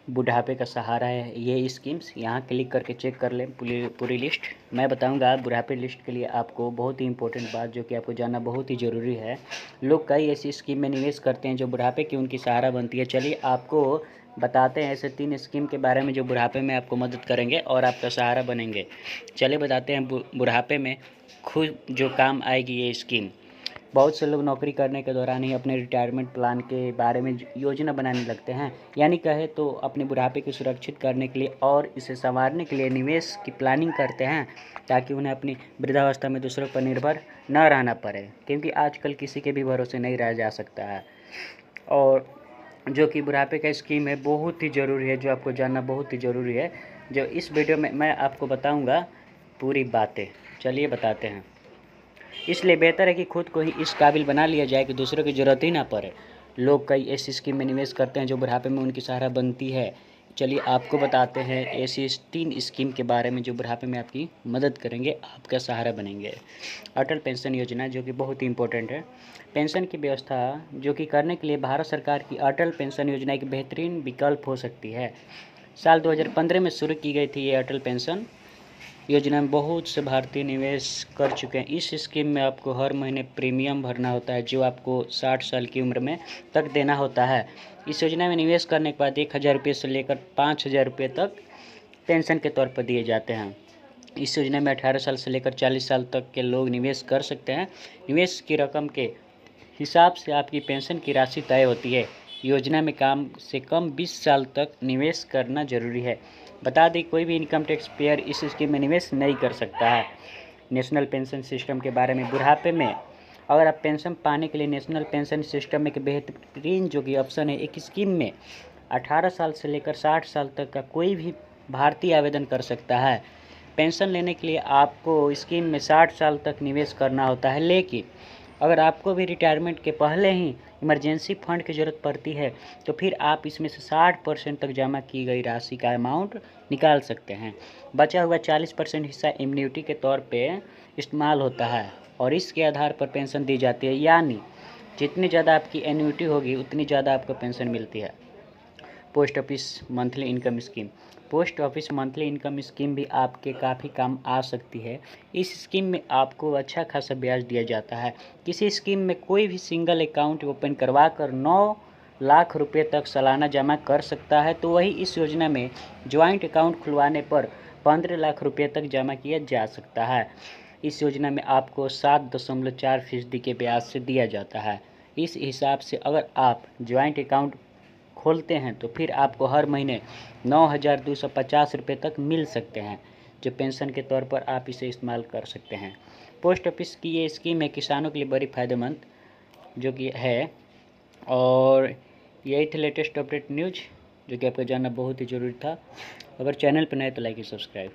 बुढ़ापे का सहारा है ये स्कीम्स। यहाँ क्लिक करके चेक कर लें पूरी लिस्ट। मैं बताऊंगा बुढ़ापे लिस्ट के लिए आपको बहुत ही इंपॉर्टेंट बात जो कि आपको जानना बहुत ही ज़रूरी है। लोग कई ऐसी स्कीम में निवेश करते हैं जो बुढ़ापे की उनकी सहारा बनती है। चलिए आपको बताते हैं ऐसे 3 स्कीम के बारे में जो बुढ़ापे में आपको मदद करेंगे और आपका सहारा बनेंगे। चलिए बताते हैं बुढ़ापे में खुद जो काम आएगी ये स्कीम। बहुत से लोग नौकरी करने के दौरान ही अपने रिटायरमेंट प्लान के बारे में योजना बनाने लगते हैं, यानी कहे तो अपने बुढ़ापे को सुरक्षित करने के लिए और इसे संवारने के लिए निवेश की प्लानिंग करते हैं ताकि उन्हें अपनी वृद्धावस्था में दूसरों पर निर्भर न रहना पड़े, क्योंकि आजकल किसी के भी भरोसे नहीं रहा जा सकता है। और जो कि बुढ़ापे का स्कीम है बहुत ही ज़रूरी है, जो आपको जानना बहुत ही ज़रूरी है, जो इस वीडियो में मैं आपको बताऊँगा पूरी बातें। चलिए बताते हैं। इसलिए बेहतर है कि खुद को ही इस काबिल बना लिया जाए कि दूसरों की ज़रूरत ही ना पड़े। लोग कई ऐसी स्कीम में निवेश करते हैं जो बुढ़ापे में उनकी सहारा बनती है। चलिए आपको बताते हैं ऐसी 3 स्कीम के बारे में जो बुढ़ापे में आपकी मदद करेंगे, आपका सहारा बनेंगे। अटल पेंशन योजना जो कि बहुत ही इंपॉर्टेंट है। पेंशन की व्यवस्था जो कि करने के लिए भारत सरकार की अटल पेंशन योजना एक बेहतरीन विकल्प हो सकती है। साल 2015 में शुरू की गई थी ये अटल पेंशन योजना में बहुत से भारतीय निवेश कर चुके हैं। इस स्कीम में आपको हर महीने प्रीमियम भरना होता है जो आपको 60 साल की उम्र में तक देना होता है। इस योजना में निवेश करने के बाद 1000 रुपये से लेकर 5000 रुपये तक पेंशन के तौर पर दिए जाते हैं। इस योजना में 18 साल से लेकर 40 साल तक के लोग निवेश कर सकते हैं। निवेश की रकम के हिसाब से आपकी पेंशन की राशि तय होती है। योजना में कम से कम 20 साल तक निवेश करना जरूरी है। बता दें कोई भी इनकम टैक्स पेयर इस स्कीम में निवेश नहीं कर सकता है। नेशनल पेंशन सिस्टम के बारे में बुढ़ापे में अगर आप पेंशन पाने के लिए नेशनल पेंशन सिस्टम में एक बेहतरीन जो कि ऑप्शन है, एक स्कीम में 18 साल से लेकर 60 साल तक का कोई भी भारतीय आवेदन कर सकता है। पेंशन लेने के लिए आपको स्कीम में 60 साल तक निवेश करना होता है, लेकिन अगर आपको भी रिटायरमेंट के पहले ही इमरजेंसी फंड की ज़रूरत पड़ती है तो फिर आप इसमें से 60% तक जमा की गई राशि का अमाउंट निकाल सकते हैं। बचा हुआ 40% हिस्सा इम्यूनिटी के तौर पे इस्तेमाल होता है और इसके आधार पर पेंशन दी जाती है, यानी जितनी ज़्यादा आपकी एन्युटी होगी उतनी ज़्यादा आपको पेंशन मिलती है। Post office monthly income scheme. Post office monthly income scheme भी आपके काफ़ी काम आ सकती है। इस स्कीम में आपको अच्छा खासा ब्याज दिया जाता है। किसी स्कीम में कोई भी सिंगल अकाउंट ओपन करवा कर 9 लाख रुपए तक सालाना जमा कर सकता है, तो वही इस योजना में ज्वाइंट अकाउंट खुलवाने पर 15 लाख रुपये तक जमा किया जा सकता है। इस योजना में आपको 7.4% के ब्याज से दिया जाता है। इस हिसाब से अगर आप ज्वाइंट अकाउंट खोलते हैं तो फिर आपको हर महीने 9,250 रुपये तक मिल सकते हैं, जो पेंशन के तौर पर आप इसे इस्तेमाल कर सकते हैं। पोस्ट ऑफिस की ये स्कीम है किसानों के लिए बड़ी फ़ायदेमंद जो कि है। और यही थे लेटेस्ट अपडेट न्यूज़ जो कि आपको जानना बहुत ही ज़रूरी था। अगर चैनल पर नए तो लाइक सब्सक्राइब।